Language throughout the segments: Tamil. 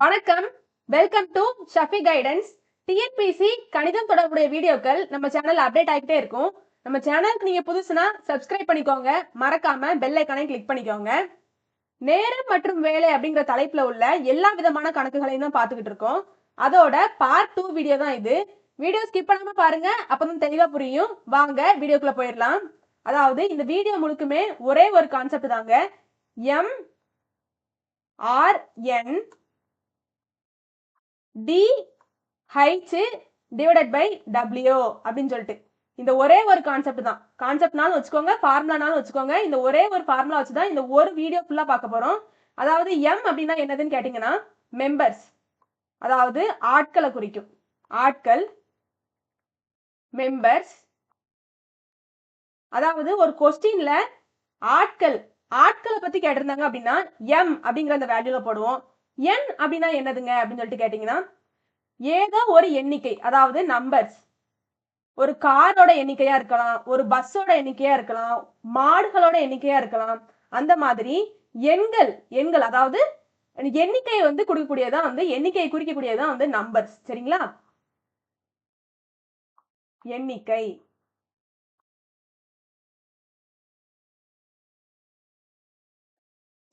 வணக்கம். Welcome to Shafi guidance. TNPSC கணிதம் தொடர்புடைய வீடியோக்கள் நம்ம சேனல்ல அப்டேட் ஆகிட்டே இருக்கும். நம்ம சேனலுக்கு நீங்க புதுசுனா சப்ஸ்கிரைப் பண்ணிக்கோங்க. மறக்காம பெல் ஐக்கானை கிளிக் பண்ணிக்கோங்க. நேரம் மற்றும் வேலை அப்படிங்கிற தலைப்புல உள்ள எல்லா விதமான கணக்குகளையும் தான் பார்த்துக்கிட்டு இருக்கோம். அதோட பார்ட் 2 வீடியோ தான் இது. வீடியோ ஸ்கிப் பண்ணாம பாருங்க, அப்பதான் தெளிவா புரியும். வாங்க வீடியோக்குள்ள போயிடலாம். அதாவது இந்த வீடியோ முழுக்குமே ஒரே ஒரு கான்செப்ட் தாங்க. M R N DH divided by W அப்படின்னு சொல்லிட்டு இந்த ஒரே ஒரு கான்செப்ட் தான். கான்செப்ட்னாலும் வச்சுக்கோங்க, ஃபார்முலானாலும் வச்சுக்கோங்க. இந்த ஒரே ஒரு ஃபார்முலா வச்சு தான் இந்த ஒரு வீடியோ ஃபுல்லா பார்க்க போறோம். அதாவது எம் அப்படின்னா என்னதுன்னு கேட்டீங்கன்னா மெம்பர்ஸ், அதாவது ஆட்களை குறிக்கும். ஆட்கள், மெம்பர்ஸ். அதாவது ஒரு கொஸ்டின்ல ஆட்களை பத்தி கேட்டிருந்தாங்க அப்படின்னா எம் அப்படிங்கிற அந்த வேல்யூல போடுவோம். என் அப்படின்னா என்னதுங்க அப்படின்னு சொல்லிட்டு கேட்டீங்கன்னா ஏதோ ஒரு எண்ணிக்கை, அதாவது நம்பர்ஸ். ஒரு காரோட எண்ணிக்கையா இருக்கலாம், ஒரு பஸ்ஸோட எண்ணிக்கையா இருக்கலாம், மாடுகளோட எண்ணிக்கையா இருக்கலாம். அந்த மாதிரி எண்கள் அதாவது எண்ணிக்கையை கொடுக்கக்கூடியதான் எண்ணிக்கையை குறிக்கக்கூடியதான் நம்பர்ஸ். சரிங்களா? எண்ணிக்கை.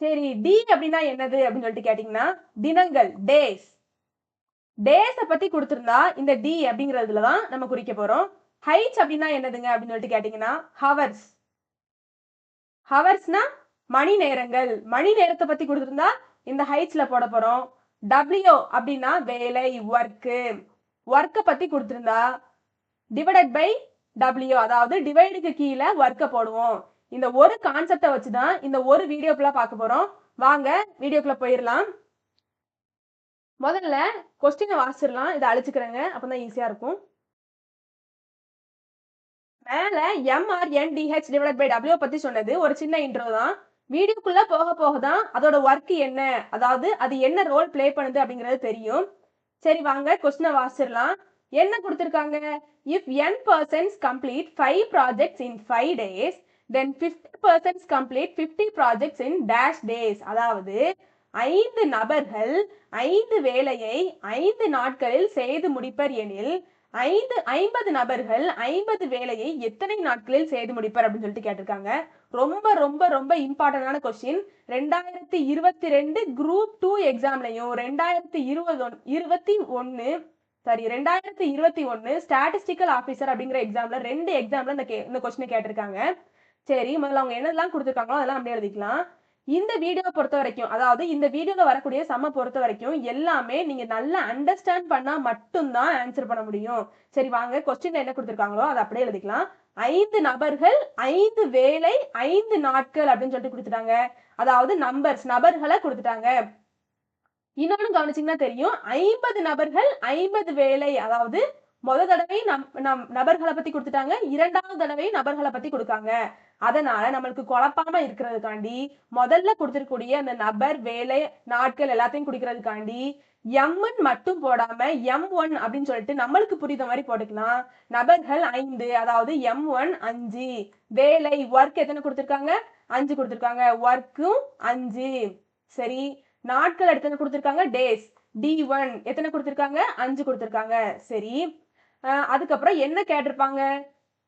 சரி, டி அப்படின்னா என்னது அப்படின்னு சொல்லிட்டு கேட்டீங்கன்னா தினங்கள், டேஸ். டேஸ பத்தி கொடுத்திருந்தா இந்த டி அப்படிங்கிறதுல தான் நம்ம குறிக்க போறோம். ஹைட்ஸ் அப்படின்னா என்னதுங்க அப்படின்னு சொல்லிட்டு கேட்டீங்கன்னா ஹவர்ஸ். ஹவர்ஸ்னா மணி நேரங்கள். மணி நேரத்தை பத்தி கொடுத்திருந்தா இந்த ஹைட்ஸ்ல போட போறோம். W அப்படின்னா வேலை, ஒர்க்கை பத்தி கொடுத்திருந்தா டிவைடட் பை W, அதாவது டிவைடுக்கு கீழே ஒர்க்கை போடுவோம். இந்த ஒரு கான்செப்டை வச்சுதான் இந்த ஒரு வீடியோக்குள்ள பார்க்க போறோம். வாங்க வீடியோக்குள்ள போயிடலாம். முதல்ல கொஸ்டினை வாசிச்சிடலாம். இதை அழிச்சுக்கிறேங்க, அப்பதான் ஈஸியா இருக்கும். மேல MRNDH டிவைடட் பை W பத்தி சொன்னது ஒரு சின்ன இன்ட்ரோ தான். வீடியோக்குள்ள போக போக தான் அதோட ஒர்க் என்ன, அதாவது அது என்ன ரோல் பிளே பண்ணுது அப்படிங்கிறது தெரியும். சரி வாங்க கொஸ்டினை வாசிச்சிடலாம். என்ன கொடுத்திருக்காங்க? If n persons complete 5 projects in 5 days, then 50 persons complete 50 projects in dash days. அதாவது 5 நபர்கள் 5 வேலையை 5 நாட்களில் செய்து முடிப்பர் எனில் 50 நபர்கள் 50 வேலையை எத்தனை நாட்களில் செய்து முடிப்பர் அப்படின்னு சொல்லிட்டு கேட்டிருக்காங்க. ரொம்ப ரொம்ப ரொம்ப இம்பார்ட்டன்டான கொஸ்டின். 2022 குரூப் 2 எக்ஸாம்லையும் 2021 ஸ்டாட்டிஸ்டிக்கல் ஆஃபீஸர் அப்படிங்கிற எக்ஸாம்ல 2 எக்ஸாம்ல இந்த கொஸ்டினை கேட்டிருக்காங்க. சரி, முதல்ல அவங்க என்னெல்லாம் கொடுத்துருக்காங்களோ அதெல்லாம் அப்படியே எழுதிக்கலாம். இந்த வீடியோ பொறுத்த வரைக்கும், அதாவது இந்த வீடியோல வரக்கூடிய சம்ம பொறுத்த வரைக்கும் எல்லாமே நீங்க நல்லா அண்டர்ஸ்டாண்ட் பண்ணா மட்டும்தான் ஆன்சர் பண்ண முடியும். சரி வாங்க கொஸ்டின்ல என்ன கொடுத்திருக்காங்களோ அதை அப்படியே எழுதிக்கலாம். 5 நபர்கள் 5 வேலை 5 நாட்கள் அப்படின்னு சொல்லிட்டு கொடுத்துட்டாங்க. அதாவது நபர்களை கொடுத்துட்டாங்க. இன்னொன்னு கவனிச்சீங்கன்னா தெரியும், 50 நபர்கள் 50 வேலை, அதாவது முதல் தடவை நபர்களை பத்தி கொடுத்துட்டாங்க, இரண்டாவது தடவை நபர்களை பத்தி கொடுக்காங்க. அதனால நம்மளுக்கு குழப்பாம இருக்கிறதுக்காண்டி முதல்ல கொடுத்திருக்கக்கூடிய அந்த நபர், வேலை, நாட்கள் எல்லாத்தையும் குடிக்கிறதுக்காண்டி எம்ன் மட்டும் போடாம M1 அப்படின்னு சொல்லிட்டு நம்மளுக்கு புரியுத மாதிரி போட்டுக்கலாம். நபர்கள் 5, அதாவது M1 5, வேலை ஒர்க் எத்தனை கொடுத்திருக்காங்க? 5 கொடுத்திருக்காங்க, ஒர்க்கும் 5. சரி, நாட்கள் எத்தனை கொடுத்திருக்காங்க? டேஸ். D1 எத்தனை கொடுத்திருக்காங்க? 5 கொடுத்திருக்காங்க. சரி, அதுக்கப்புறம் என்ன கேட்டிருப்பாங்க?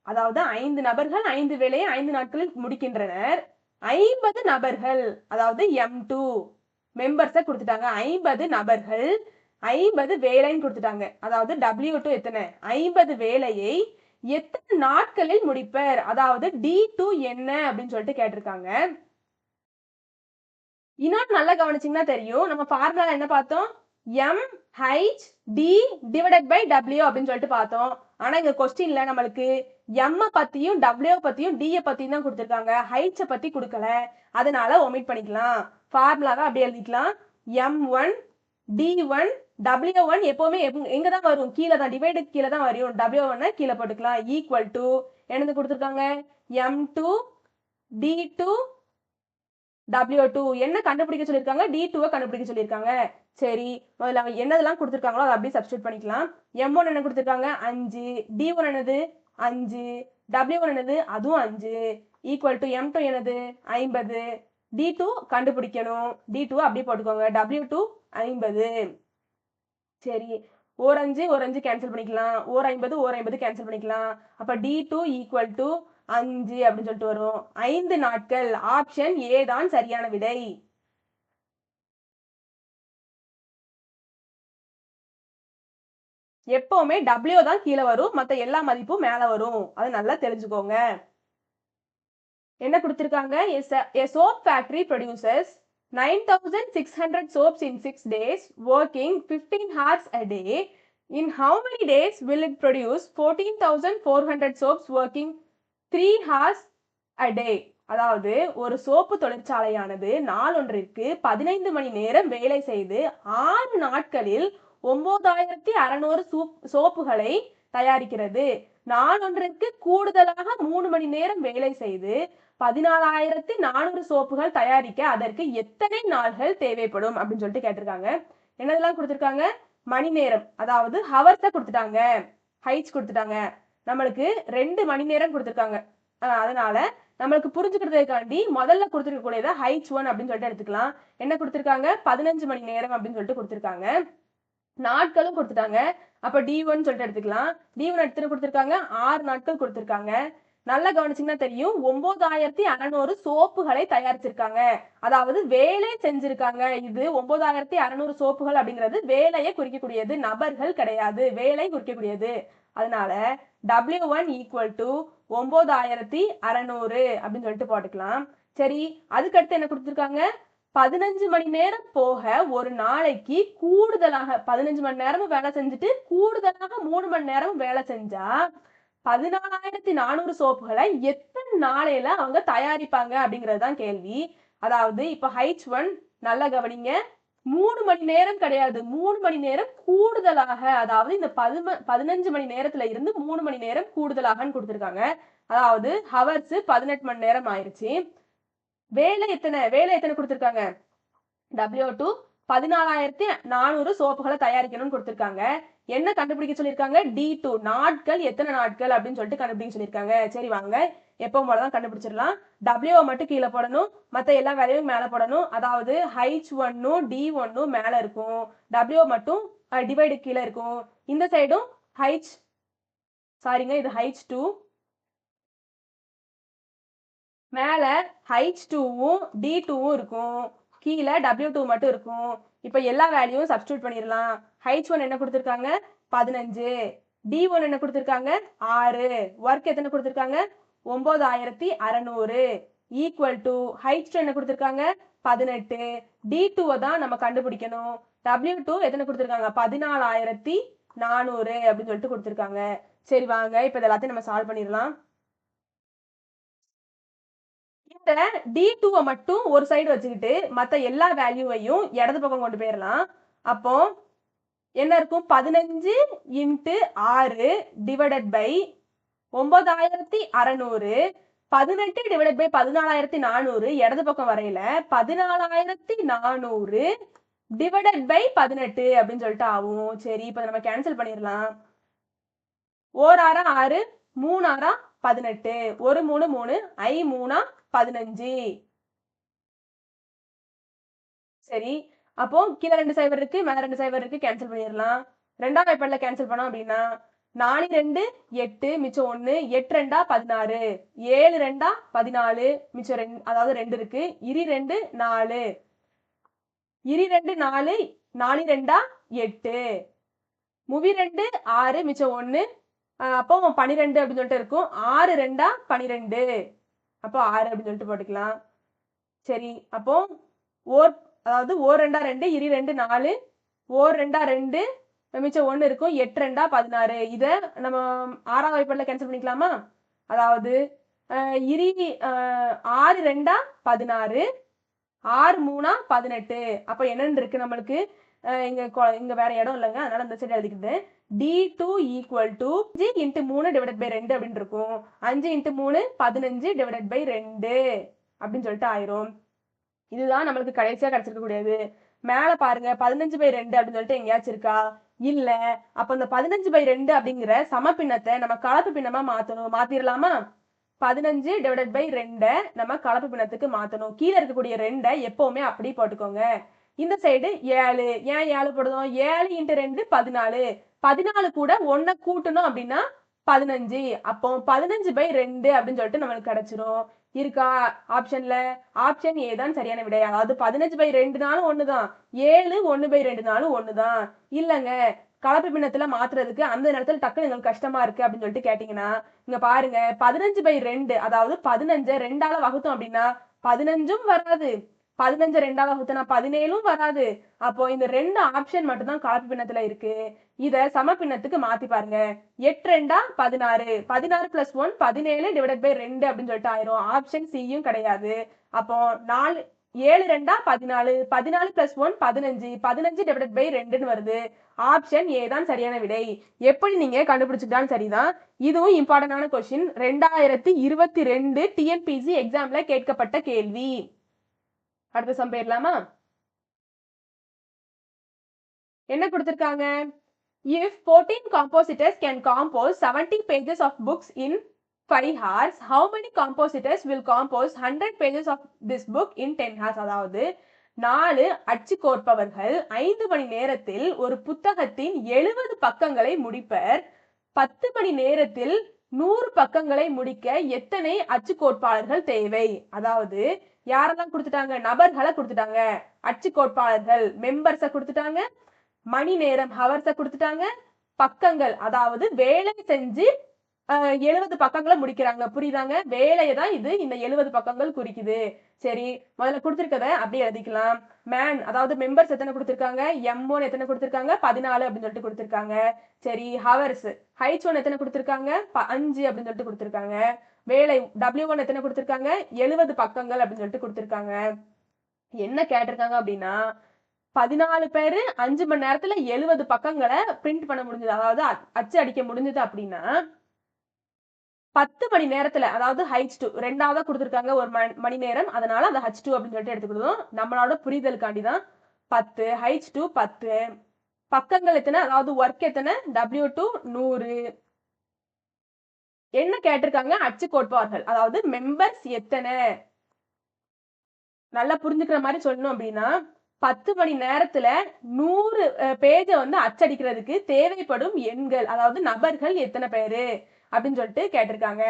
அதாவது 5 நபர்கள் 5 வேலையை 5 நாட்களில் முடிக்கின்றனர். 50 நபர்கள், அதாவது M2 மெம்பர்ஸை கொடுத்துட்டாங்க. 50 நபர்கள் 50 வேலைன்னு கொடுத்துட்டாங்க. அதாவது W2 எத்தனை? 50 வேலையை எத்தனை நாட்களில் முடிப்பர், அதாவது D2 என்ன அப்படின்னு சொல்லிட்டு கேட்டிருக்காங்க. இன்னொன்று நல்லா கவனிச்சிங்கன்னா தெரியும், நம்ம ஃபார்முலா என்ன பார்த்தோம்? MHD டிவைடட் பை W அப்படின்னு சொல்லிட்டு பார்த்தோம். ஆனா இங்க கொஸ்டின்ல நம்மளுக்கு M பத்தியும் W பத்தியும் D பத்தியும் தான் கொடுத்திருக்காங்க, ஹைட்ஸை பத்தி கொடுக்கல. அதனால ஒமிட் பண்ணிக்கலாம். ஃபார்முலாவை அப்படியே எழுதிக்கலாம். M1 D1 W1 எப்பவுமே எங்க தான் வரும்? கீழே தான், டிவைடுக்கு கீழே தான் வரும். W1 கீழே போட்டுக்கலாம். ஈக்குவல் டு என்னது கொடுத்திருக்காங்க? M2 D2 W2 என்ன கண்டுபிடிக்க சொல்லியிருக்காங்க? D2 கண்டுபிடிக்க சொல்லியிருக்காங்க. சரி, முதல்ல அவங்க என்னதெல்லாம் கொடுத்துருக்காங்களோ அதை அப்படியே சப்ஸ்டியூட் பண்ணிக்கலாம். M1 என்ன கொடுத்துருக்காங்க? 5. D1 என்னது? 5. W1 என்னது? அதுவும் 5. ஈக்குவல் டு M2 என்னது? 50. D2 கண்டுபிடிக்கணும். D2 அப்படியே போட்டுக்கோங்க. W2 50. சரி, ஓர் 5 ஓர் 5 கேன்சல் பண்ணிக்கலாம். ஓர் 50 ஓர் 50 கேன்சல் பண்ணிக்கலாம். அப்ப D2 ஈக்குவல் டு 5 அப்படின்னு சொல்லிட்டு வரும். 5 நாட்கள். ஆப்ஷன் ஏ தான் சரியான விடை. எப்பவுமே W தான் கீழே வரும், மத்த எல்லா மதிப்பும் மேல வரும். அது நல்லா தெரிஞ்சுக்கோங்க. என்ன கொடுத்திருக்காங்க? A soap factory produces 9,600 soaps in 6 days, working 15 hours a day. In how many days will it produce 14,400 soaps working 3 hours a day? அதாவது ஒரு சோப்பு தொழிற்சாலையானது நாளொன்றிற்கு 15 மணி நேரம் வேலை செய்து 6 நாட்களில் 9,600 சோப்புகளை தயாரிக்கிறது. நாளொன்றிற்கு கூடுதலாக 3 மணி நேரம் வேலை செய்து 14,400 சோப்புகள் தயாரிக்க அதற்கு எத்தனை நாள்கள் தேவைப்படும் அப்படின்னு சொல்லிட்டு கேட்டிருக்காங்க. என்னதெல்லாம் கொடுத்திருக்காங்க? மணி நேரம், அதாவது ஹவர்ஸை கொடுத்துட்டாங்க, ஹைட்ஸ் கொடுத்துட்டாங்க. நம்மளுக்கு 2 மணி நேரம் கொடுத்திருக்காங்க. அதனால நம்மளுக்கு புரிஞ்சுக்கிறதுக்காண்டி முதல்ல கொடுத்துருக்கக்கூடியதை H1 அப்படின்னு சொல்லிட்டு எடுத்துக்கலாம். என்ன கொடுத்திருக்காங்க? 15 மணி நேரம் அப்படின்னு சொல்லிட்டு கொடுத்திருக்காங்க. நாட்களும் கொடுத்துட்டாங்க. அப்ப D1 சொல்லிட்டு எடுத்துக்கலாம். D1 எடுத்துட்டு கொடுத்திருக்காங்க, 6 நாட்கள் கொடுத்திருக்காங்க. நல்லா கவனிச்சிங்கன்னா தெரியும், 9,600 சோப்புகளை தயாரிச்சிருக்காங்க. அதாவது வேலை செஞ்சிருக்காங்க. இது 9,600 சோப்புகள் அப்படிங்கிறது வேலையை குறிக்கக்கூடியது, நபர்கள் கிடையாது, வேலை குறிக்கக்கூடியது. அதனால W1 ஈக்குவல் டு 9,600 அப்படின்னு சொல்லிட்டு போட்டுக்கலாம். சரி, அதுக்கடுத்து என்ன கொடுத்துருக்காங்க? 15 மணி நேரம் போக ஒரு நாளைக்கு கூடுதலாக 15 மணி நேரமும் வேலை செஞ்சுட்டு கூடுதலாக 3 மணி நேரம் வேலை செஞ்சா 14,400 சோப்புகளை எத்தனை நாளையில அவங்க தயாரிப்பாங்க அப்படிங்கிறது தான் கேள்வி. அதாவது இப்ப H1 நல்லா கவனிங்க, 3 மணி நேரம் கிடையாது, 3 மணி நேரம் கூடுதலாக, அதாவது இந்த 15 மணி நேரத்துல இருந்து 3 மணி நேரம் கூடுதலாகன்னு கொடுத்துருக்காங்க. அதாவது ஹவர்ஸ் 18 மணி நேரம் ஆயிருச்சு. வேலை எத்தனை கொடுத்துருக்காங்க? W2 14,400 சோப்புகளை தயாரிக்கணும்னு கொடுத்துருக்காங்க. என்ன கண்டுபிடிக்க சொல்லியிருக்காங்க? D2 நாட்கள், எத்தனை நாட்கள் அப்படின்னு சொல்லிட்டு கண்டுபிடிக்க சொல்லியிருக்காங்க. சரி வாங்க, எப்பவும் போலதான் கண்டுபிடிச்சிடலாம். W மட்டும் கீழே போடணும், மற்ற எல்லா வேலையும் மேல போடணும். அதாவது H1 D1 மேல இருக்கும், W மட்டும் டிவைடு கீழே இருக்கும். இந்த சைடும் இது H2, மேல H2வும் D2வும் இருக்கும், கீழே W2 மட்டும் இருக்கும். இப்ப எல்லா வேல்யூவும் சப்ஸ்டியூட் பண்ணிடலாம். H1 என்ன கொடுத்திருக்காங்க? 15. D1 என்ன கொடுத்திருக்காங்க? 6. ஒர்க் எத்தனை கொடுத்திருக்காங்க? 9,600 ஈக்குவல் டு H2 என்ன கொடுத்திருக்காங்க? 18. D2 தான் நம்ம கண்டுபிடிக்கணும். W2 எத்தனை கொடுத்திருக்காங்க? 14,400 அப்படின்னு சொல்லிட்டு கொடுத்திருக்காங்க. சரி வாங்க, இப்ப எல்லாத்தையும் நம்ம சால்வ் பண்ணிடலாம். இந்த D2 மட்டும் ஒரு சைடு வச்சுக்கிட்டு மத்த எல்லா வேல்யூவையும் இடது பக்கம் கொண்டு போயிடலாம். அப்போ என்ன இருக்கும்? 15 × 6 டிவைடட் பை 9,600, 18 டிவைடட் பை 14,400 இடது பக்கம் வரையில 14,400 டிவைடட் பை 18 அப்படின்னு சொல்லிட்டு ஆகும். சரி, இப்ப நம்ம கேன்சல் பண்ணிடலாம். 1 6 6, 3 6 18, 1 3 3, I 3 15. சரி, அப்போ கீழே 2 சைவர் இருக்கு, மேல 2 சைவர் இருக்கு, கேன்சல் பண்ணிடலாம். ரெண்டாம் வாய்ப்பாடுல கேன்சல் பண்ணோம் அப்படின்னா 4 2 8 மிச்சம் 1, 8 2 16, 7 2 14 மிச்சம் 2, அதாவது 2 இருக்கு. இரி 2 4, இரி 2 4, 4 2 8, முவி 2 6 மிச்சம் 1, அப்போ 12 அப்படின்னு சொல்லிட்டு இருக்கும். 6 2 12, அப்போ 6 அப்படின்னு சொல்லிட்டு போட்டுக்கலாம். சரி, அப்போ அதாவது 1 2 2, இரி 2 4, 1 2 2 மிச்சம் 1 இருக்கும். 8 2 16. இதை நம்ம 6ஆம் வாய்ப்பாடுல கேன்சல் பண்ணிக்கலாமா? அதாவது இரி 6 2 16, 6 3 18. அப்ப என்னன்னு இருக்கு நம்மளுக்கு? இங்க வேற இடம் இல்லைங்க, அதனால இந்த சைடு எழுதிக்கிட்டேன். D2 equal to 5 × 3 divided by 2 அப்படின்னு இருக்கும். 5 × 3 15 டிவைடட் பை 2 அப்படின்னு சொல்லிட்டு ஆயிரும். இதுதான் நம்மளுக்கு கடைசியா கிடைச்சிருக்கக்கூடியது. மேல பாருங்க, 15/2 அப்படின்னு சொல்லிட்டு எங்கேயாச்சும் இருக்கா? இல்ல. அப்ப இந்த 15/2 அப்படிங்கிற சம பின்னத்தை நம்ம கலப்பு பின்னமா மாத்தணும். மாத்திரலாமா? 15 டிவைடட் பை 2 நம்ம கலப்பு பின்னத்துக்கு மாத்தணும். கீழே இருக்கக்கூடிய 2 எப்பவுமே அப்படி போட்டுக்கோங்க. இந்த சைடு 7. ஏன் 7 போடுறோம்? 7 × 2 14. 14 கூட 1 கூட்டணும் அப்படின்னா 15. அப்போ 15/2 அப்படின்னு சொல்லிட்டு நம்மளுக்கு கிடைச்சிரும். இருக்கா ஆப்ஷன்ல? ஆப்ஷன் ஏ தான் சரியான விடை. அதாவது 15/2னாலும் 1 தான், 7 1/2னாலும் 1 தான். இல்லங்க கலப்பு பின்னத்துல மாத்துறதுக்கு அந்த நேரத்துல டக்குனு எங்களுக்கு கஷ்டமா இருக்கு அப்படின்னு சொல்லிட்டு கேட்டீங்கன்னா, இங்க பாருங்க 15/2 அதாவது 15 2ஆல வகுத்தோம் அப்படின்னா 15ம் வராது, 15 2ஆல வகுத்தனா 17ம் வராது. அப்போ இந்த 2 ஆப்ஷன் மட்டும் தான் கலப்பு பின்னத்துல இருக்கு. இத சம பின்னத்துக்கு மாத்தி பாருங்க. 8 2 16, 16 + 1 17 டிவைடட் பை 2 அப்படின்னு சொல்லிட்டு ஆயிரும். ஆப்ஷன் சியும் கிடையாது. அப்போ 7 2 14, 14 + 1 15, 15 டிவைடட் பை 2ன்னு வருது. ஆப்ஷன் ஏ தான் சரியான விடை. எப்படி நீங்க கண்டுபிடிச்சிட்டாலும் சரிதான். இதுவும் இம்பார்ட்டன்டான கொஸ்டின். 2022 டிஎன்பிசி எக்ஸாம்ல கேட்கப்பட்ட கேள்வி. அடுத்த சம் போயிடலாமா? என்ன கொடுத்திருக்காங்க? If 14 compositors can compose 70 pages of books in 5 hours, how many compositors will compose 100 pages of this book in 10 hours? அதாவது 4 அச்சு கோர்ப்பவர்கள் 5 மணி நேரத்தில் ஒரு புத்தகத்தின் 70 பக்கங்களை முடிப்பர். 10 மணி நேரத்தில் 100 பக்கங்களை முடிக்க எத்தனை அச்சு கோட்பாளர்கள் தேவை? அதாவது யாரெல்லாம் கொடுத்துட்டாங்க? நபர்களை கொடுத்துட்டாங்க. அச்சு கோட்பாளர்கள் மெம்பர்ஸை கொடுத்துட்டாங்க. மணி நேரம் ஹவர்ஸை கொடுத்துட்டாங்க. பக்கங்கள் அதாவது வேலை செஞ்சு 70 பக்கங்களை முடிக்கிறாங்க. புரியுதாங்க? வேலையை தான் இது இந்த 70 பக்கங்கள் குறிக்குது. சரி, முதல்ல கொடுத்துருக்கத அப்படியே எழுதிக்கலாம். மேன் அதாவது மெம்பர்ஸ் எத்தனை கொடுத்துருக்காங்க? M1 எத்தனை கொடுத்துருக்காங்க? 14 அப்படின்னு சொல்லிட்டு கொடுத்துருக்காங்க. சரி, ஹவர்ஸ் H1 எத்தனை கொடுத்துருக்காங்க? 5 அப்படின்னு சொல்லிட்டு கொடுத்துருக்காங்க. வேலை W1 எத்தனை கொடுத்துருக்காங்க? 70 பக்கங்கள் அப்படின்னு சொல்லிட்டு கொடுத்துருக்காங்க. என்ன கேட்டிருக்காங்க அப்படின்னா 14 பேரு 5 மணி நேரத்துல 70 பக்கங்களை பிரிண்ட் பண்ண முடிஞ்சது, அதாவது அச்சு அடிக்க முடிஞ்சது அப்படின்னா 10 மணி நேரத்துல அதாவது H2 ரெண்டாவதா கொடுத்துருக்காங்க ஒரு மணி நேரம், அதனால அந்த H2 அப்படின்னு சொல்லிட்டு எடுத்துக்கிடுவோம். நம்மளோட புரிதலுக்காண்டி தான் 10 H2 10. பக்கங்கள் எத்தனை? அதாவது ஒர்க் எத்தனை? W2 100. என்ன கேட்டிருக்காங்க? அச்சு கோட்பார்கள் அதாவது மெம்பர்ஸ் எத்தனை? நல்லா புரிஞ்சுக்கிற மாதிரி சொல்லணும் அப்படின்னா 10 மணி நேரத்துல 100 பேஜ வந்து அச்சடிக்கிறதுக்கு தேவைப்படும் எண்கள் அதாவது நபர்கள் எத்தனை பேரு அப்படின்னு சொல்லிட்டு கேட்டிருக்காங்க.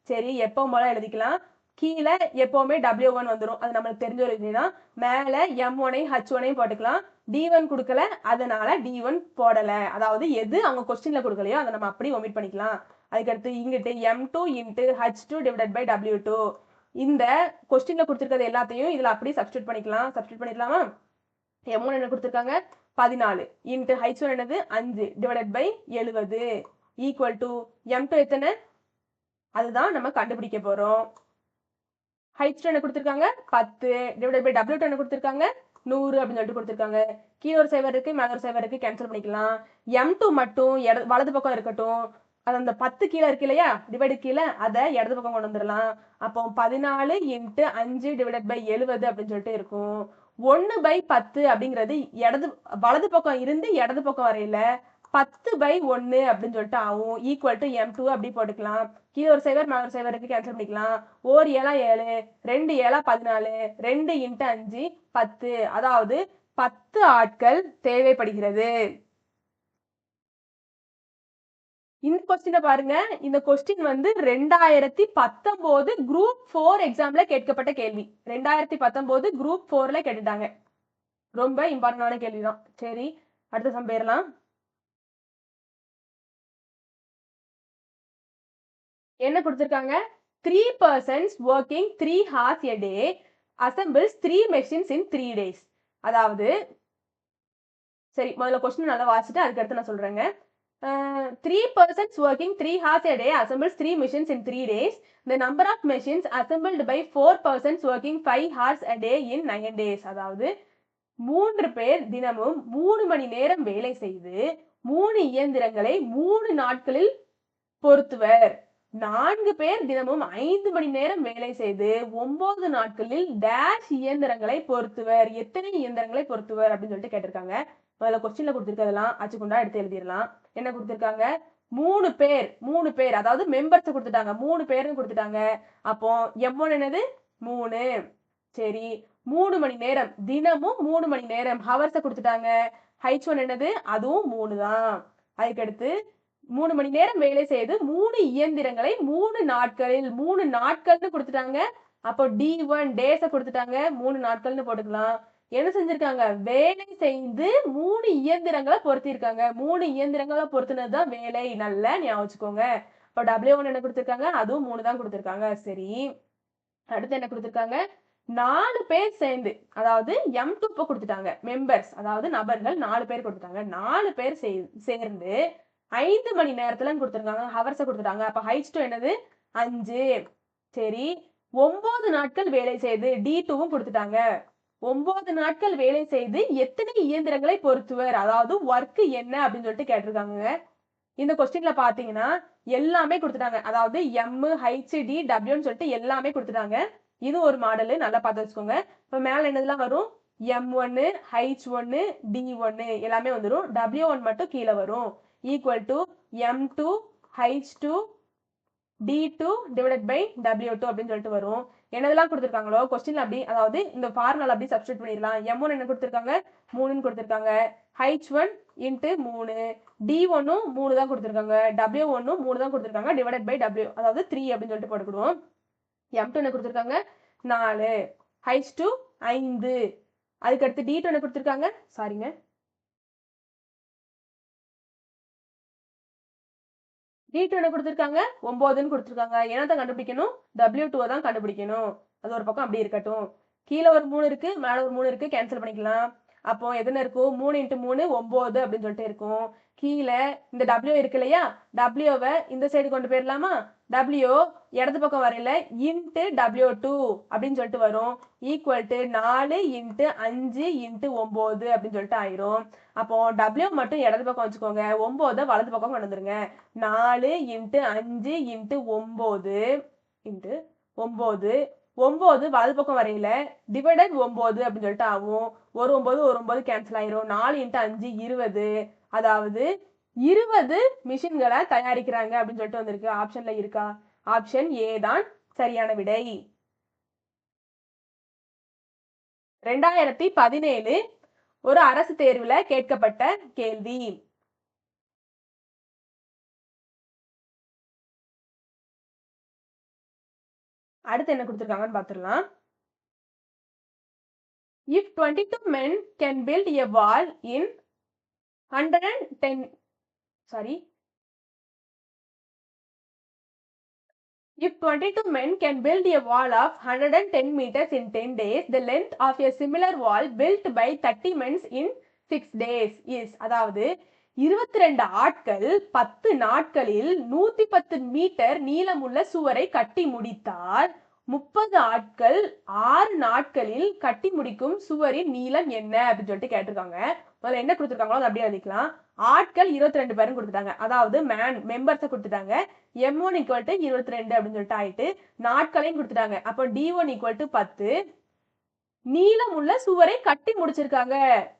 சரி, எப்பவும் போல எழுதிக்கலாம். கீழே எப்பவுமே W1 வந்துடும், அது நம்மளுக்கு தெரிஞ்ச ஒரு இதுதான். மேல M1ஐயும் H1ஐயும் போட்டுக்கலாம். D1 கொடுக்கல, அதனால D1 போடல. அதாவது எது அவங்க கொஸ்டின்ல கொடுக்கலையோ அதை நம்ம அப்படி ஒமிட் பண்ணிக்கலாம். அதுக்கடுத்து இங்கிட்டு M2 × H2 divided by W2. இந்த கொஸ்டின்ல கொடுத்துருக்கிறது எல்லாத்தையும் இதுல அப்படி சப்ஸ்டியூட் பண்ணிக்கலாம். சப்ஸ்டியூட் பண்ணிடலாமா? M1 என்ன கொடுத்துருக்காங்க? 14 × H1 என்னது? 5 divided by 70 equal to M2 எத்தனை? அதுதான் நம்ம கண்டுபிடிக்க போறோம். H2 என்ன கொடுத்துருக்காங்க? 10 டிவைடட் பை W2 என்ன கொடுத்துருக்காங்க? 100 அப்படின்னு சொல்லிட்டு கொடுத்துருக்காங்க. கீழே ஒரு சைவர் இருக்கு, மேல ஒரு சைவர் இருக்கு, கேன்சல் பண்ணிக்கலாம். M2 மட்டும் வலது பக்கம் இருக்கட்டும். அது அந்த 10 கீழே இருக்கு இல்லையா, டிவைடு கீழே, அதை இடது பக்கம் கொண்டு வந்துடலாம். அப்போ 14 × 5 டிவைடட் பை 70 அப்படின்னு சொல்லிட்டு இருக்கும். 1/10 அப்படிங்கிறது வலது பக்கம் இருந்து இடது பக்கம் வரையில 10/1 அப்படின்னு சொல்லிட்டு ஆகும். ஈக்குவல் டு M2 அப்படி போட்டுக்கலாம். கீழே ஒரு சைவர் மேல ஒரு சைவர் இருக்கு, கேன்சல் பண்ணிக்கலாம். 1 7 7, 2 7 14, 2 × 5 10. அதாவது 10 ஆட்கள் தேவைப்படுகிறது. இந்த கொஸ்டினை பாருங்க. இந்த கொஸ்டின் வந்து 2019 குரூப் 4 எக்ஸாம்ல கேட்கப்பட்ட கேள்வி. 2019 குரூப் 4ல கேட்டுட்டாங்க. ரொம்ப இம்பார்ட்டன்டான கேள்விதான். சரி, அடுத்த சம் போயிடலாம். என்ன கொடுத்திருக்காங்க? 3 persons working 3 hours a day assembles 3 machines in 3 days. அதாவது சரி, முதல்ல கொஸ்டின் நல்லா வாசிட்டு அதுக்கடுத்து நான் சொல்றேங்க. 3 persons working 3 hours a day assembles 3 machines in 3 days. The number of machines assembled by 4 persons working 5 hours a day in 9 days. அதாவது 3 பேர் தினமும் 3 மணி நேரம் வேலை செய்து 3 இயந்திரங்களை 3 நாட்களில் பொருத்துவர். 4 பேர் தினமும் 5 மணி நேரம் வேலை செய்து 9 நாட்களில் டேஷ் இயந்திரங்களை பொருத்துவர். எத்தனை இயந்திரங்களை பொருத்துவர் அப்படின்னு சொல்லிட்டு கேட்டிருக்காங்க. முதல்ல கொஸ்டின்ல கொடுத்துருக்கதெல்லாம் அச்சுக்குண்டா எடுத்து எழுதிடலாம். என்ன கொடுத்துருக்காங்க? மூணு பேர் அதாவது மெம்பர்ஸ் கொடுத்துட்டாங்க, 3 பேர்னு கொடுத்துட்டாங்க. அப்போ M1 என்னது 3. சரி, 3 மணி நேரம், தினமும் 3 மணி நேரம் ஹவர்ஸை கொடுத்துட்டாங்க. H1 என்னது, அதுவும் 3 தான். அதுக்கடுத்து 3 மணி நேரம் வேலை செய்து 3 இயந்திரங்களை 3 நாட்களில், 3 நாட்கள்னு கொடுத்துட்டாங்க. அப்போ D1 டேஸை கொடுத்துட்டாங்க, 3 நாட்கள்னு போட்டுக்கலாம். என்ன செஞ்சிருக்காங்க, வேலை செய்து 3 இயந்திரங்களை பொருத்திருக்காங்க. 3 இயந்திரங்களை பொருத்தினதுதான் வேலை, நல்லா ஞாபகம் வச்சுக்கோங்க. இப்போ W1 என்ன கொடுத்திருக்காங்க, அதுவும் 3 தான் கொடுத்திருக்காங்க. சரி, அடுத்து என்ன கொடுத்திருக்காங்க, 4 பேர் சேர்ந்து, அதாவது M2 இப்போ கொடுத்துட்டாங்க, மெம்பர்ஸ் அதாவது நபர்கள் 4 பேர் கொடுத்துட்டாங்க. 4 பேர் சேர்ந்து 5 மணி நேரத்துல கொடுத்துருக்காங்க, ஹவர்ஸை கொடுத்துட்டாங்க. அப்ப H2 என்னது 5. சரி, 9 நாட்கள் வேலை செய்து, D2வும் கொடுத்துட்டாங்க. 9 நாட்கள் வேலை செய்து எத்தனை இயந்திரங்களை பொருத்துவர், அதாவது ஒர்க் என்ன அப்படின்னு சொல்லிட்டு கேட்டிருக்காங்க. இந்த கொஸ்டின்ல பாத்தீங்கன்னா எல்லாமே கொடுத்துட்டாங்க, அதாவது M, H, D, Wன்னு சொல்லிட்டு எல்லாமே கொடுத்துட்டாங்க. இது ஒரு மாடல், நல்லா பார்த்து வச்சுக்கோங்க. இப்ப மேல என்னதெல்லாம் வரும், M1, H1, D1 எல்லாமே வந்துடும். W1 மட்டும் கீழே வரும். Equal to M2 H2 D2 divided by W2 அப்படின்னு சொல்லிட்டு வரும். என்னதெல்லாம் கொடுத்துருக்காங்களோ கொஸ்டின்ல அப்படி, அதாவது இந்த ஃபார்முலா அப்படி சப்ஸ்டிட் பண்ணிடலாம். M1 என்ன கொடுத்துருக்காங்க, 3ன்னு கொடுத்துருக்காங்க. H1 இன்ட்டு 3, D1ம் 3 தான் கொடுத்துருக்காங்க, W1ம் 3 தான் கொடுத்துருக்காங்க, டிவைடட் பை W, அதாவது 3 அப்படின்னு சொல்லிட்டு போட்டுக்கிடுவோம். M2 என்ன கொடுத்துருக்காங்க, 4, H2 5, அதுக்கடுத்து D2 என்ன கொடுத்துருக்காங்க, சாரிங்க, D2 என்ன கொடுத்துருக்காங்க, 9ன்னு கொடுத்துருக்காங்க. என்னதான் கண்டுபிடிக்கணும், W2 தான் கண்டுபிடிக்கணும். அது ஒரு பக்கம் அப்படி இருக்கட்டும். கீழே ஒரு 3 இருக்கு, மேல ஒரு 3 இருக்கு, கேன்சல் பண்ணிக்கலாம். அப்போ எதுன்னு இருக்கும், 3 × 3 9 அப்படின்னு சொல்லிட்டு இருக்கும். கீழே இந்த W இருக்கு இல்லையா, W-வை இந்த சைடு கொண்டு போயிடலாமா, W இடது பக்கம் வரையில இன்ட்டு W2 அப்படின்னு சொல்லிட்டு வரும். ஈக்குவல் டு 4 × 5 × 9 அப்படின்னு சொல்லிட்டு ஆயிரும். அப்போ W மட்டும் இடது பக்கம் வச்சுக்கோங்க, 9 வலது பக்கம் கொண்டு வந்துருங்க. 4 × 5 × 9 × 9, 9 வலது பக்கம் வரையில டிவைடட் 9 அப்படின்னு சொல்லிட்டு ஆகும். ஒரு 9 கேன்சல் ஆயிரும். 4 × 5 20, அதாவது 20 மிஷின்களை தயாரிக்கிறாங்க அப்படின்னு சொல்லிட்டு வந்திருக்கு. ஆப்ஷன்ல இருக்கா, ஆப்ஷன் ஏ தான் சரியான விடை. 2017 ஒரு அரசு தேர்வுல கேட்கப்பட்ட கேள்வி. அடுத்து என்ன கொடுத்திருக்காங்கன்னு பார்த்துடலாம். If 22 men can build a wall in 110, sorry, if 22 men can build a wall of 110 meters in 10 days, the length of a similar wall built by 30 men in 6 days is, அதாவது 22 ஆட்கள் 10 நாட்களில் 110 மீட்டர் நீளமுள்ள சுவரை கட்டி முடித்தால் 30 ஆட்கள் 6 நாட்களில் கட்டி முடிக்கும் சுவரின் நீளம் என்ன அப்படின்னு சொல்லிட்டு கேட்டிருக்காங்க. முதல்ல என்ன கொடுத்துருக்காங்களோ அதை அப்படியே எழுதிக்கலாம். ஆட்கள் 22 பேரும் கொடுத்துட்டாங்க, அதாவது மெம்பர்ஸை கொடுத்துட்டாங்க. M1 = 22 அப்படின்னு சொல்லிட்டு ஆயிட்டு, நாட்களையும் கொடுத்துட்டாங்க. அப்போ D1 = 10, நீளம் உள்ள சுவரை கட்டி முடிச்சிருக்காங்க.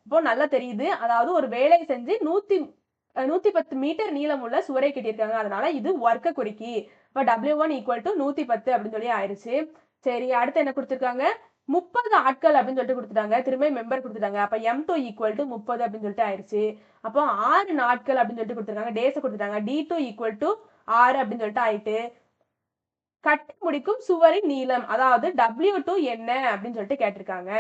இப்போ நல்லா தெரியுது, அதாவது ஒரு வேலை செஞ்சு 110 மீட்டர் நீளம் உள்ள சுவரை கட்டியிருக்காங்க, அதனால இது ஒர்க்கை குறிக்கி. இப்போ W1 = 110 அப்படின்னு சொல்லி ஆயிடுச்சு. சரி, அடுத்து என்ன கொடுத்துருக்காங்க, 30 ஆட்கள் அப்படின்னு சொல்லிட்டு கொடுத்துட்டாங்க, திரும்ப மெம்பர் கொடுத்துட்டாங்க. அப்ப M2 = 30 அப்படின்னு சொல்லிட்டு ஆயிடுச்சு. அப்போ 6 நாட்கள் அப்படின்னு சொல்லிட்டு கொடுத்துருக்காங்க, டேஸ் கொடுத்துட்டாங்க. D2 = 6 அப்படின்னு சொல்லிட்டு ஆயிட்டு, கட்டி முடிக்கும் சுவரின் நீளம், அதாவது W2 என்ன அப்படின்னு சொல்லிட்டு கேட்டிருக்காங்க.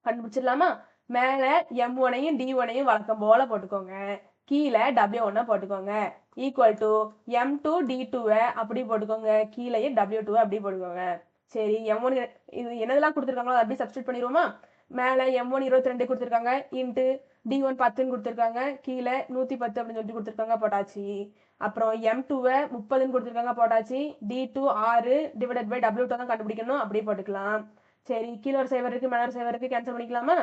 கண்டுபிடிச்சிடலாமா, மேல M1ஐயும் D1ஐயும் வழக்கம் போல போட்டுக்கோங்க, கீழே W1 போட்டுக்கோங்க. ஈக்குவல் டு M2 D2-வை அப்படி போட்டுக்கோங்க, கீழே W2-வை அப்படி போட்டுக்கோங்க. சரி, M1 இது என்னதெல்லாம் கொடுத்துருக்காங்களோ அப்படி சப்ஸ்டிட் பண்ணிடுவோமா. மேல M1 22 கொடுத்துருக்காங்க, இன்ட்டு D1 10ன்னு கொடுத்துருக்காங்க, கீழே 110 அப்படின்னு சொல்லிட்டு கொடுத்துருக்காங்க, போட்டாச்சு. அப்புறம் M2-வை 30ன்னு கொடுத்துருக்காங்க, போட்டாச்சு. D2 6 டிவைடட் பை W2 தான் கண்டுபிடிக்கணும், அப்படியே போட்டுக்கலாம். சரி, கீழே ஒரு சைவர் இருக்கு, மேல ஒரு சைவர் இருக்கு, கேன்சல் பண்ணிக்கலாமா.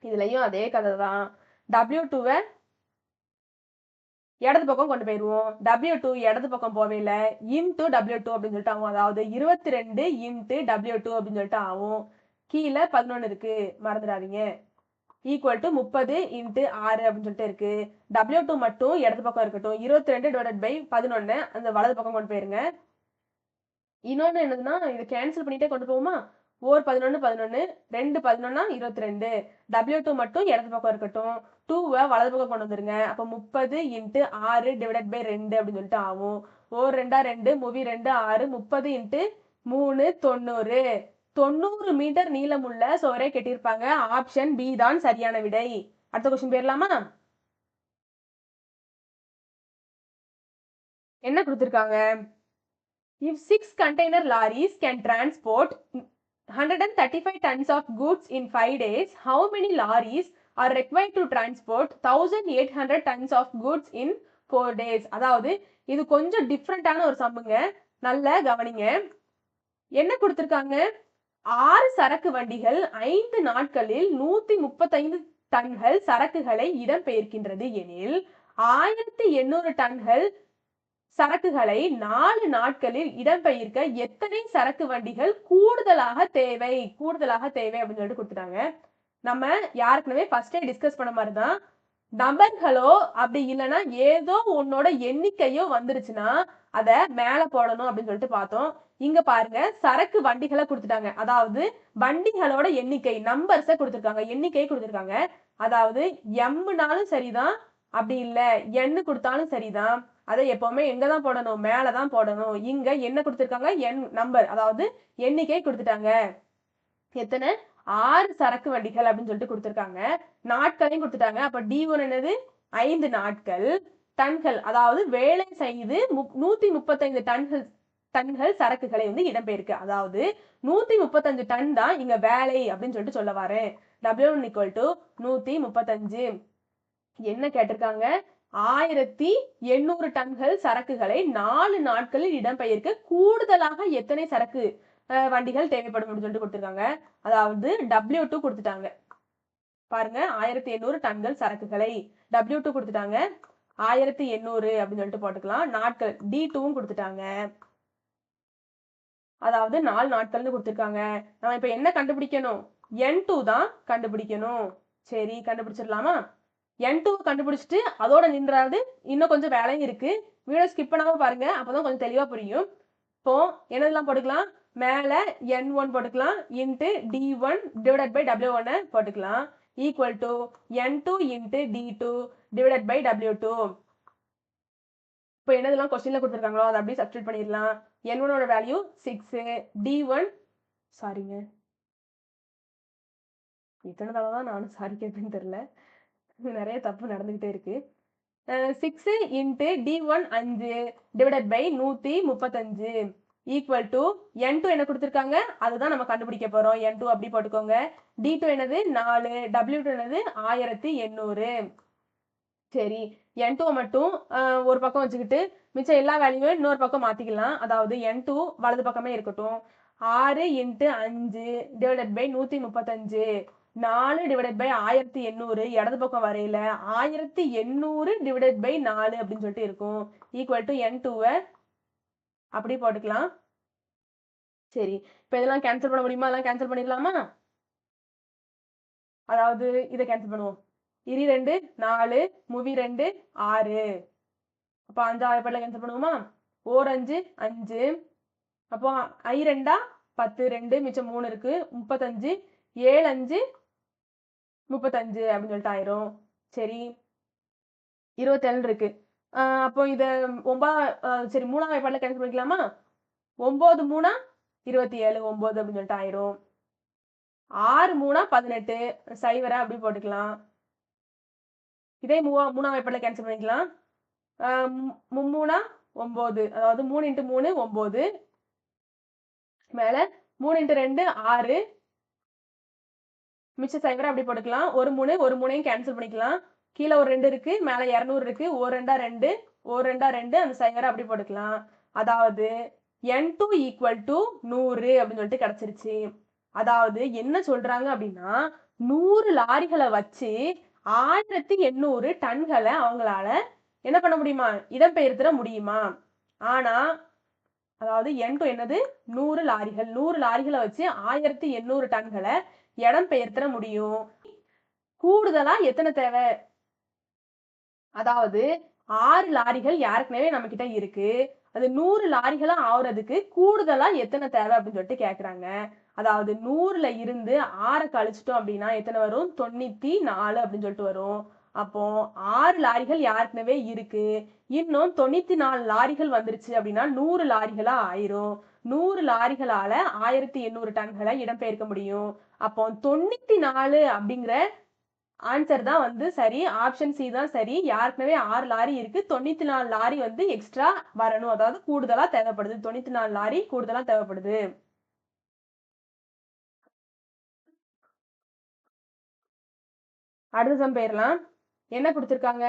இதுலயும் அதே கதை தான். W2-வை இடது பக்கம் கொண்டு போயிடுவோம், W2 இடது பக்கம் போவேல, இன்ட்டு W2 அப்படின்னு சொல்லிட்டு ஆகும், அதாவது 22 × W2 அப்படின்னு சொல்லிட்டு ஆகும். கீழே 11 இருக்கு, மறந்துடாதீங்க. ஈக்குவல் டு 30 இன்ட்டு 6 அப்படின்னு சொல்லிட்டு இருக்கு. W2 மட்டும் இடது பக்கம் இருக்கட்டும். 22 டிவைடட் பை 11 அந்த வலது பக்கம் கொண்டு போயிருங்க. இன்னொன்னு என்னதுன்னா இதை கேன்சல் பண்ணிட்டே கொண்டு போகுமா? 11 11 2 11 22. W2 மட்டும் இடது பக்கம் இருக்கட்டும். 2 வலது பக்கம் கொண்டு வந்துருங்க. அப்போ 30 இன்ட்டு 6 டிவைடட் பை 2 அப்படின்னு சொல்லிட்டு ஆகும். 2 2 மூவி 2 6 30 இன்ட்டு 3 90. 90 மீட்டர் நீளமுள்ள சுவரை கட்டியிருப்பாங்க. ஆப்ஷன் பி தான் சரியான விடை. அடுத்த கொஸ்டின் போயிடலாமா? என்ன கொடுத்திருக்காங்க? If 6 container lorries can transport 135 tons of goods in 5 days, how many lorries are required to transport 1800 tons of goods in 4 days? அதாவது இது கொஞ்சம் டிஃப்ரெண்டான ஒரு சம்முங்க. நல்ல கவனிங்க. என்ன கொடுத்திருக்காங்க? 6 சரக்கு வண்டிகள் 5 நாட்களில் 135 டன்கள் சரக்குகளை இடம்பெயர்க்கின்றது எனில் 1800 டன்கள் சரக்குகளை 4 நாட்களில் இடம்பெயர்க்க எத்தனை சரக்கு வண்டிகள் கூடுதலாக தேவை அப்படின்னு சொல்லிட்டு கொடுத்துட்டாங்க. நம்ம யாருக்குமே ஃபர்ஸ்டே டிஸ்கஸ் பண்ண மாதிரி தான். நம்பர்களோ அப்படி இல்லைன்னா ஏதோ உன்னோட எண்ணிக்கையோ வந்துருச்சுன்னா அதை மேல போடணும் அப்படின்னு சொல்லிட்டு பார்த்தோம். இங்க பாருங்க சரக்கு வண்டிகளை கொடுத்துட்டாங்க. அதாவது வண்டிகளோட எண்ணிக்கை நம்பர்ஸை கொடுத்துருக்காங்க, எண்ணிக்கையை கொடுத்துருக்காங்க. அதாவது எம்னாலும் சரிதான், அப்படி இல்லை எண்ணு கொடுத்தாலும் சரிதான். அதை எப்பவுமே எங்கதான் போடணும்? மேலதான் போடணும். இங்க என்ன கொடுத்துருக்காங்க? எண் நம்பர், அதாவது எண்ணிக்கை கொடுத்துட்டாங்க. எத்தனை? 6 சரக்கு வண்டிகள் அப்படின்னு சொல்லிட்டு கொடுத்துருக்காங்க. நாட்களையும் கொடுத்துட்டாங்க. அப்ப D1 என்னது? 5 நாட்கள். டன்கள், அதாவது வேலை செய்து 135 டன்கள் சரக்குகளை வந்து இடம்பெயர்க்கு. அதாவது 135 டன் தான் இங்க வேலை அப்படின்னு சொல்லிட்டு சொல்ல வரேன். W1 = 135. என்ன கேட்டிருக்காங்க? 1800 டன்கள் சரக்குகளை 4 நாட்களில் இடம்பெயர்க்க கூடுதலாக எத்தனை சரக்கு வண்டிகள் தேவைப்படும் அப்படின்னு சொல்லிட்டு கொடுத்துருக்காங்க. அதாவது W2 கொடுத்துட்டாங்க. பாருங்க 1800 டன்கள் சரக்குகளை W2 கொடுத்துட்டாங்க. 1800 அப்படின்னு சொல்லிட்டு போட்டுக்கலாம். நாட்கள் D2வும் கொடுத்துட்டாங்க. அதாவது 4 நாட்கள்னு கொடுத்துருக்காங்க. நம்ம இப்ப என்ன கண்டுபிடிக்கணும்? N2 தான் கண்டுபிடிக்கணும். சரி, கண்டுபிடிச்சிடலாமா? N2 கண்டுபிடிச்சிட்டு அதோட நின்றாது. இன்னும் கொஞ்சம் வேலையும் இருக்கு. வீடியோ ஸ்கிப் பண்ணாம பாருங்க, அப்பதான் கொஞ்சம் தெளிவா புரியும். இப்போ என்னதெல்லாம் போட்டுக்கலாம்? மேல N1 போட்டுக்கலாம் into D1 divided by W1 போட்டுக்கலாம். Equal to N2 into D2 divided by W2. இப்போ என்னதெல்லாம் கொஸ்டின்ல கொடுத்துருக்காங்களோ அதை அப்படியே சப்ஸ்டிட் பண்ணிடலாம். N1ஓட வேல்யூ 6, D1 சாரிங்க, இத்தனை தடவை தான் நானும் சாரி கேட்பேன்னு தெரியல, நிறைய தப்பு நடந்துகிட்டே இருக்கு. 6 into D1 5 divided by 135 equal to N2 என்ன கொடுத்துருக்காங்க? அதுதான் நம்ம கண்டுபிடிக்க போறோம். N2 அப்படி போட்டுக்கோங்க. D2 என்னது? 4. W2 என்னது? 1800. சரி, N2 மட்டும் ஒரு பக்கம் வச்சுக்கிட்டு மிச்சம் எல்லா வேல்யூமே இன்னொரு பக்கம் மாத்திக்கலாம். அதாவது N2 வலது பக்கமே இருக்கட்டும். 6 into 5 divided by 135 4 divided by 1800 இடது பக்கம் வரையில 1800 டிவைடட் பை 4 அப்படின்னு சொல்லிட்டு இருக்கும். ஈக்குவல் டு N2 அப்படி போட்டுக்கலாம். சரி, இப்ப இதெல்லாம் கேன்சல் பண்ண முடியுமா? எல்லாம் கேன்சல் பண்ணிடலாமா? அதாவது இதை கேன்சல் பண்ணுவோம். 2 4 மூவி 2 6. அப்போ 5 ஆயிரப்படல கேன்சல் பண்ணுவோமா? 4 5 5. அப்போ I 2 10 2 மிச்சம் 3 இருக்கு 35 7 5 35 அப்படின்னு சொல்லிட்டு ஆயிரும். சரி, 27 இருக்கு. அப்போ இத 9 சரி 3ஆம் வாய்ப்பாடுல கேன்சல் பண்ணிக்கலாமா? 9 3 27 9 அப்படின்னு சொல்லிட்டு ஆயிரும். 6 3 18 0 அப்படி போட்டுக்கலாம். இதே 3ஆம் வாய்ப்பாடுல கேன்சல் பண்ணிக்கலாம். 3 9, அதாவது 3 இன்ட்டு 3 9, மேல 3 இன்ட்டு 2 6, மிச்சம் 0 அப்படி போட்டுக்கலாம். ஒரு 3 கேன்சல் பண்ணிக்கலாம். கீழே ஒரு 2 இருக்கு, மேல 200 இருக்கு. 1 2 2 1 2 2 அந்த 0 அப்படி போட்டுக்கலாம். அதாவது N2 ஈக்குவல் டு 100 அப்படின்னு சொல்லிட்டு கிடைச்சிருச்சு. அதாவது என்ன சொல்றாங்க அப்படின்னா 100 லாரிகளை வச்சு 1800 டன்களை அவங்களால என்ன பண்ண முடியுமா? இடம்பெயர்த்திட முடியுமா? ஆனா அதாவது N2 என்னது? 100 லாரிகள் 100 லாரிகளை வச்சு 1800 டன்களை இடம்பெயர்த்திட முடியும். கூடுதலா எத்தனை தேவை? அதாவது 6 லாரிகள் ஏற்கனவே நம்மகிட்ட இருக்கு. அது 100 லாரிகளா ஆவுறதுக்கு கூடுதலா எத்தனை தேவை அப்படின்னு சொல்லிட்டு கேட்கறாங்க. அதாவது 100ல இருந்து 6 கழிச்சிட்டோம் அப்படின்னா எத்தனை வரும்? 94 அப்படின்னு சொல்லிட்டு வரும். அப்போ 6 லாரிகள் ஏற்கனவே இருக்கு. இன்னும் 94 லாரிகள் வந்துருச்சு அப்படின்னா 100 லாரிகளா ஆயிரும். 100 லாரிகளால 1800 டன்களை இடம்பெயர்க்க முடியும். அப்போ 94 அப்படிங்கிற ஆன்சர் தான் வந்து சரி. ஆப்ஷன் சி தான் சரி. ஏற்கனவே 6 லாரி இருக்கு. 94 லாரி வந்து எக்ஸ்ட்ரா வரணும். அதாவது கூடுதலா தேவைப்படுது. 94 லாரி கூடுதலா தேவைப்படுது. அடுத்த சம் போயிரலாம். என்ன குடுத்திருக்காங்க?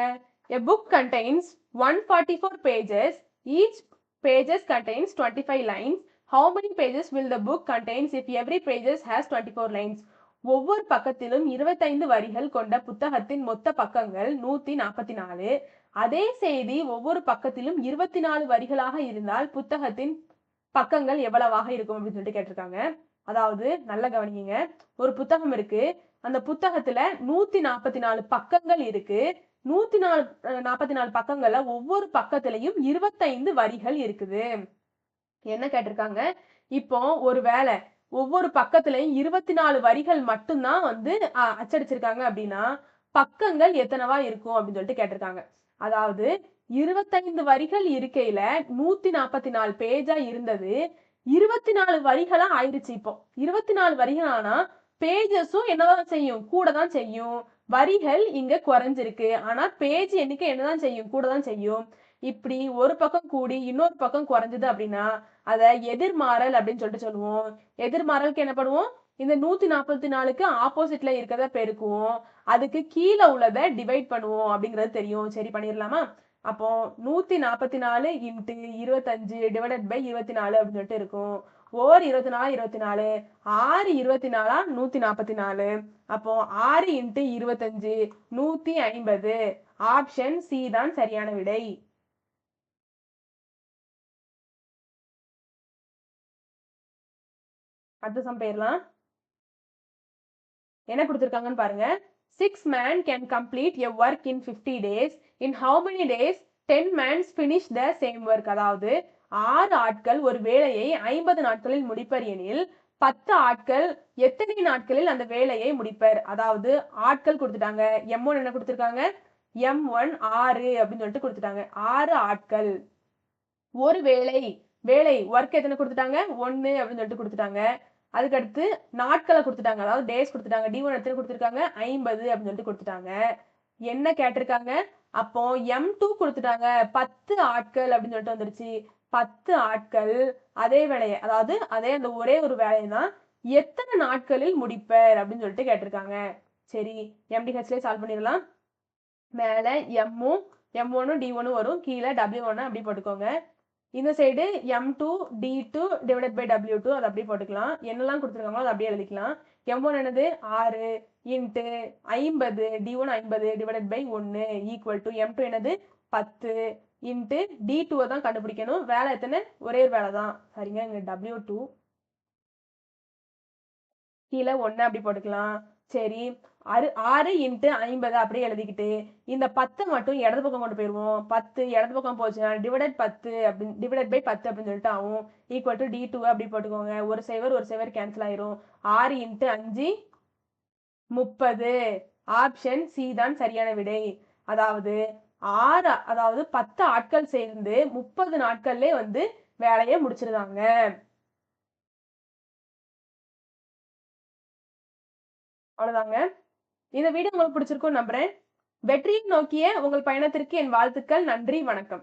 A book contains 144 pages. Each pages contains 25 lines. How many pages will the book contains if every pages has 24 lines? ஒவ்வொரு பக்கத்திலும் 25 வரிகள் கொண்ட புத்தகத்தின் மொத்த பக்கங்கள் 144. அதே செய்தி ஒவ்வொரு பக்கத்திலும் 24 வரிகளாக இருந்தால் புத்தகத்தின் பக்கங்கள் எவ்வளவாக இருக்கும் அப்படின்னு சொல்லிட்டு கேட்டிருக்காங்க. அதாவது நல்லா கவனிங்க. ஒரு புத்தகம் இருக்கு. அந்த புத்தகத்துல 144 பக்கங்கள் இருக்கு. 144 பக்கங்கள்ல ஒவ்வொரு பக்கத்திலயும் 25 வரிகள் இருக்குது. என்ன கேட்டிருக்காங்க? இப்போ ஒரு வேளை ஒவ்வொரு பக்கத்திலயும் 24 வரிகள் மட்டும் தான் வந்து அச்சடிச்சிருக்காங்க அப்படின்னா, பக்கங்கள் எத்தனவா இருக்கும் அப்படின்னு சொல்லிட்டு கேட்டிருக்காங்க. அதாவது 25 வரிகள் இருக்கையில 144 பேஜா இருந்தது. 24 வரிகளா ஆயிருச்சு இப்போ. 24 வரிகள் ஆனா, பேஜஸும் என்னதான் செய்யும்? கூட தான் செய்யும். வரிகள் இங்க குறைஞ்சிருக்கு. ஆனா பேஜ் எண்ணிக்கை என்னதான் செய்யும்? கூட தான் செய்யும். இப்படி ஒரு பக்கம் கூடி இன்னொரு பக்கம் குறைஞ்சது அப்படின்னா, அத எதிர்மாறல் அப்படின்னு சொல்லிட்டு சொல்லுவோம். எதிர்மாறலுக்கு என்ன பண்ணுவோம்? இந்த 144க்கு ஆப்போசிட்ல இருக்கிறத பெருக்குவோம். அதுக்கு கீழ உள்ளத டிவைட் பண்ணுவோம் அப்படிங்கிறது தெரியும். சரி பண்ணிரலாமா? அப்போ 144 இன்டு 25 டிவைடட் பை 24 அப்படின்னு சொல்லிட்டு இருக்கும். ஓர் 24 24 6 24 144. அப்போ 6 இன்டு 25 150. ஆப்ஷன் சி தான் சரியான விடை. அடுத்த சம் போயிரலாம். என்ன குடுத்திருக்காங்கன்னு பாருங்க. 6 men can complete a work in 50 days. In how many days 10 men finish the same work? அதாவது 6 ஆட்கள் ஒரு வேலையை 50 நாட்களில் முடிப்பர் எனில் 10 ஆட்கள் எத்தனை நாட்களில் அந்த வேலையை முடிப்பர்? அதாவது ஆட்கள் குடுத்துட்டாங்க. M1 என்ன குடுத்திருக்காங்க? M1 6 அப்படின்னு சொல்லிட்டு குடுத்துட்டாங்க. 6 ஆட்கள். ஒரு வேலை ஒர்க் எத்தனை குடுத்துட்டாங்க? 1 அப்படின்னு சொல்லிட்டு குடுத்துட்டாங்க. அதுக்கடுத்து நாட்கள குடுத்துட்டாங்க. அதாவது டேஸ் குடுத்துட்டாங்க. D1 எத்தனை குடுத்துருக்காங்க? 50 அப்படின்னு சொல்லிட்டு குடுத்துட்டாங்க. என்ன கேட்டிருக்காங்க? அப்போ M2 குடுத்துட்டாங்க. 10 ஆட்கள் அப்படின்னு சொல்லிட்டு வந்துருச்சு. 10 ஆட்கள் அதே வேலைய அதாவது அதே அந்த ஒரே ஒரு வேலைய தான் எத்தனை நாட்களில் முடிப்பர் அப்படின்னு சொல்லிட்டு கேட்டிருக்காங்க. சரி MDHலயே சால்வ் பண்ணிடலாம். மேல M-உம் M1ம் D1ம் வரும். கீழ W1 அப்படி போட்டுக்கோங்க. இந்த side M2 D2 divided by W2 அது அப்படியே போட்டுக்கலாம். என்னெல்லாம் கொடுத்துருக்காங்களோ அதை அப்படியே எழுதிக்கலாம். M1 என்னது 6 into 50 D1 50 divided by 1 equal to M2 என்னது 10 இன்ட்டு D2 தான் கண்டுபிடிக்கணும். வேலை எத்தனை? ஒரே ஒரு வேலை தான். சரிங்க இங்க W2 கீழே 1 அப்படி போட்டுக்கலாம். சரி 6 இன்ட்டு 50 அப்படியே எழுதிக்கிட்டு இந்த 10 மட்டும் இடது பக்கம் கொண்டு போயிருவோம். 10 இடது பக்கம் போச்சுன்னா டிவைடட் 10 அப்படின்னு டிவைடட் பை 10 அப்படின்னு சொல்லிட்டு ஆகும். ஈக்குவல் டு D2 அப்படி போட்டுக்கோங்க. ஒரு சைவர் கேன்சல் ஆயிரும். 6 இன்ட்டு 5 30. ஆப்ஷன் சி தான் சரியான விடை. அதாவது 10 ஆட்கள் சேர்ந்து 30 நாட்கள்லே வந்து வேலையை முடிச்சிருந்தாங்க. அவ்வளவுதாங்க. இந்த வீடியோ உங்களுக்கு பிடிச்சிருக்கும்னு நம்புறேன். வெற்றியை நோக்கிய உங்கள் பயணத்திற்கு என் வாழ்த்துக்கள். நன்றி, வணக்கம்.